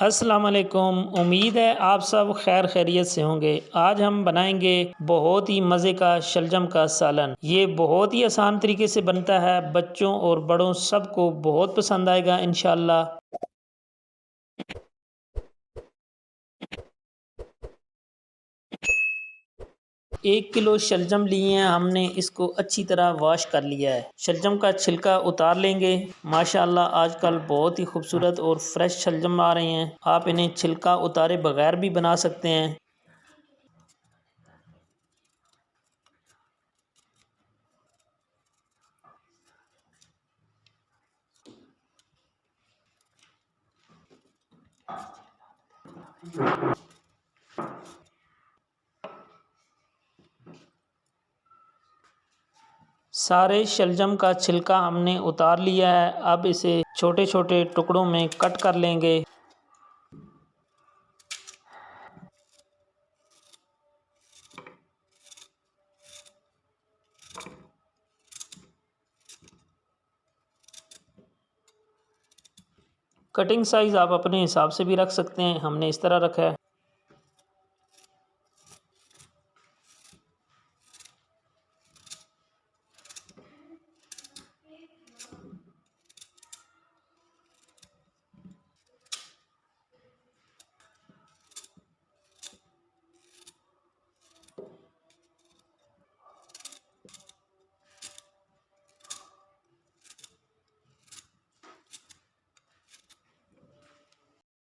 अस्सलाम वालेकुम। उम्मीद है आप सब खैर खैरियत से होंगे। आज हम बनाएंगे बहुत ही मज़े का शलजम का सालन। ये बहुत ही आसान तरीके से बनता है, बच्चों और बड़ों सबको बहुत पसंद आएगा इंशाल्लाह। 1 किलो शलजम लिए हैं हमने, इसको अच्छी तरह वॉश कर लिया है। शलजम का छिलका उतार लेंगे। माशाल्लाह आजकल बहुत ही खूबसूरत और फ्रेश शलजम आ रहे हैं। आप इन्हें छिलका उतारे बगैर भी बना सकते हैं। सारे शलजम का छिलका हमने उतार लिया है। अब इसे छोटे छोटे टुकड़ों में कट कर लेंगे। कटिंग साइज़ आप अपने हिसाब से भी रख सकते हैं, हमने इस तरह रखा है।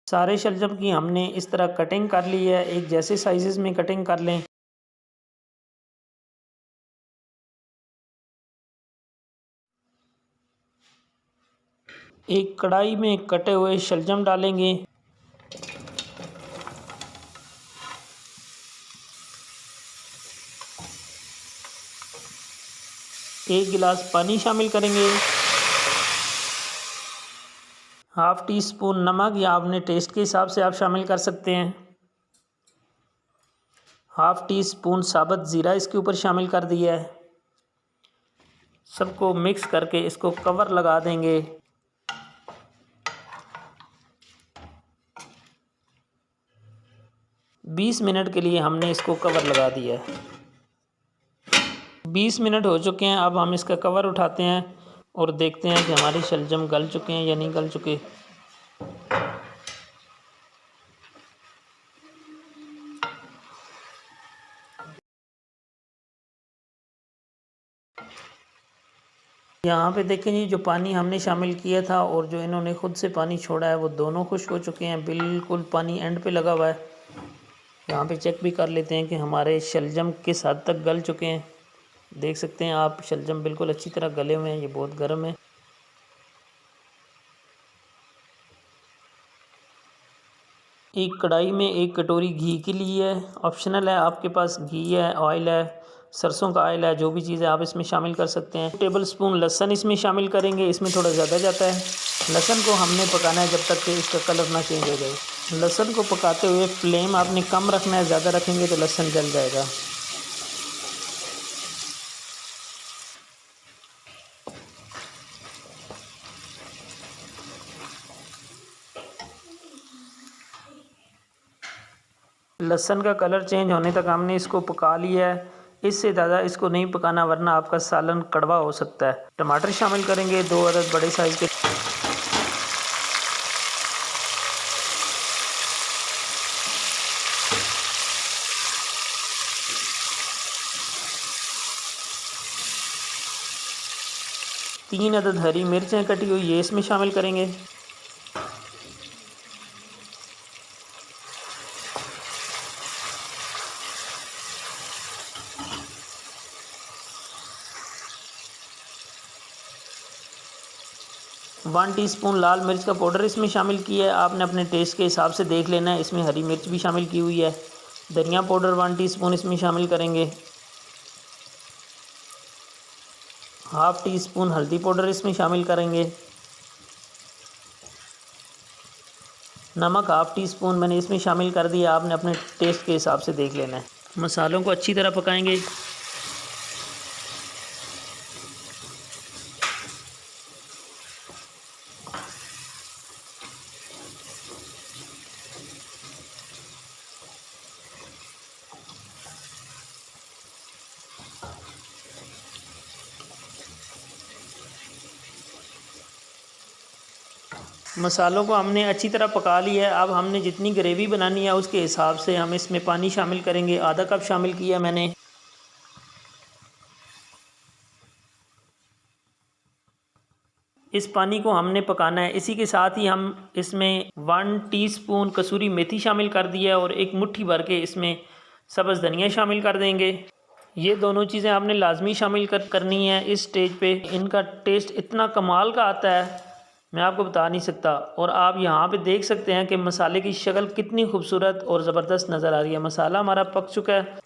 सारे शलजम की हमने इस तरह कटिंग कर ली है। एक जैसे साइज़ में कटिंग कर लें। एक कढ़ाई में कटे हुए शलजम डालेंगे। एक गिलास पानी शामिल करेंगे। हाफ़ टी स्पून नमक या अपने टेस्ट के हिसाब से आप शामिल कर सकते हैं। हाफ़ टी स्पून साबुत ज़ीरा इसके ऊपर शामिल कर दिया है। सबको मिक्स करके इसको कवर लगा देंगे। 20 मिनट के लिए हमने इसको कवर लगा दिया है। 20 मिनट हो चुके हैं। अब हम इसका कवर उठाते हैं और देखते हैं कि हमारे शलजम गल चुके हैं या नहीं गल चुके। यहाँ पे देखें जी, जो पानी हमने शामिल किया था और जो इन्होंने ख़ुद से पानी छोड़ा है वो दोनों खुश्क हो चुके हैं। बिल्कुल पानी एंड पे लगा हुआ है। यहाँ पे चेक भी कर लेते हैं कि हमारे शलजम किस हद तक गल चुके हैं। देख सकते हैं आप, शलजम बिल्कुल अच्छी तरह गले हुए हैं। ये बहुत गर्म है। एक कढ़ाई में 1 कटोरी घी की ली है। ऑप्शनल है, आपके पास घी है, ऑयल है, सरसों का ऑयल है, जो भी चीज़ है आप इसमें शामिल कर सकते हैं। 2 टेबल स्पून लहसुन इसमें शामिल करेंगे। इसमें थोड़ा ज़्यादा जाता है। लहसुन को हमने पकाना है जब तक कि इसका कलर ना चेंज हो जाए। लहसुन को पकाते हुए फ्लेम आपने कम रखना है, ज़्यादा रखेंगे तो लहसुन जल जाएगा। लहसुन का कलर चेंज होने तक हमने इसको पका लिया है। इससे ज़्यादा इसको नहीं पकाना, वरना आपका सालन कड़वा हो सकता है। टमाटर शामिल करेंगे, 2 अदद बड़े साइज़ के। तीन अदद हरी मिर्चें कटी हुई ये इसमें शामिल करेंगे। वन टीस्पून लाल मिर्च का पाउडर इसमें शामिल किया है। आपने अपने टेस्ट के हिसाब से देख लेना है। इसमें हरी मिर्च भी शामिल की हुई है। धनिया पाउडर 1 टीस्पून इसमें शामिल करेंगे। हाफ़ टी स्पून हल्दी पाउडर इसमें शामिल करेंगे। नमक हाफ़ टी स्पून मैंने इसमें शामिल कर दिया। आपने अपने टेस्ट के हिसाब से देख लेना है। मसालों को अच्छी तरह पकाएंगे। मसालों को हमने अच्छी तरह पका लिया है। अब हमने जितनी ग्रेवी बनानी है उसके हिसाब से हम इसमें पानी शामिल करेंगे। आधा कप शामिल किया मैंने। इस पानी को हमने पकाना है। इसी के साथ ही हम इसमें 1 टीस्पून कसूरी मेथी शामिल कर दिया और एक मुट्ठी भर के इसमें सब्ज़ धनिया शामिल कर देंगे। ये दोनों चीज़ें आपने लाजमी शामिल करनी है इस स्टेज पे। इनका टेस्ट इतना कमाल का आता है, मैं आपको बता नहीं सकता। और आप यहाँ पे देख सकते हैं कि मसाले की शक्ल कितनी खूबसूरत और ज़बरदस्त नज़र आ रही है। मसाला हमारा पक चुका है।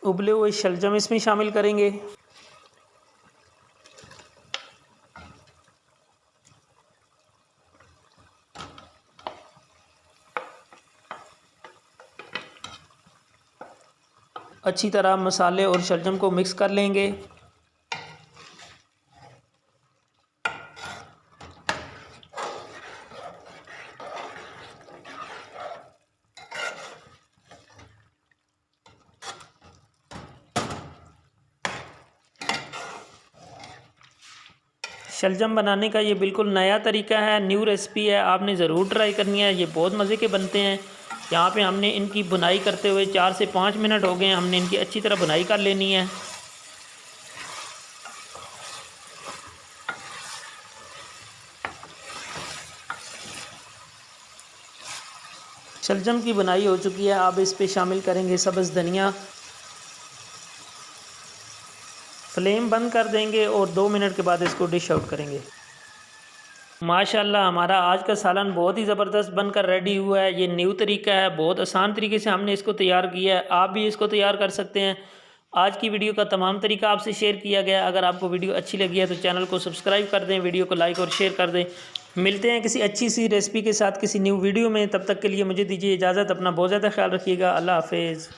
उबले हुए शलजम इसमें शामिल करेंगे। अच्छी तरह मसाले और शलजम को मिक्स कर लेंगे। शलजम बनाने का ये बिल्कुल नया तरीका है, न्यू रेसिपी है, आपने ज़रूर ट्राई करनी है। ये बहुत मज़े के बनते हैं। यहाँ पे हमने इनकी बुनाई करते हुए 4 से 5 मिनट हो गए हैं। हमने इनकी अच्छी तरह बुनाई कर लेनी है। शलजम की बुनाई हो चुकी है। अब इस पे शामिल करेंगे सब्ज़ धनिया। फ्लेम बंद कर देंगे और 2 मिनट के बाद इसको डिश आउट करेंगे। माशाल्लाह हमारा आज का सालन बहुत ही ज़बरदस्त बनकर रेडी हुआ है। ये न्यू तरीका है, बहुत आसान तरीके से हमने इसको तैयार किया है। आप भी इसको तैयार कर सकते हैं। आज की वीडियो का तमाम तरीका आपसे शेयर किया गया। अगर आपको वीडियो अच्छी लगी है तो चैनल को सब्सक्राइब कर दें, वीडियो को लाइक और शेयर कर दें। मिलते हैं किसी अच्छी सी रेसिपी के साथ किसी न्यू वीडियो में। तब तक के लिए मुझे दीजिए इजाज़त। अपना बहुत ज़्यादा ख्याल रखिएगा। अल्लाह हाफिज़।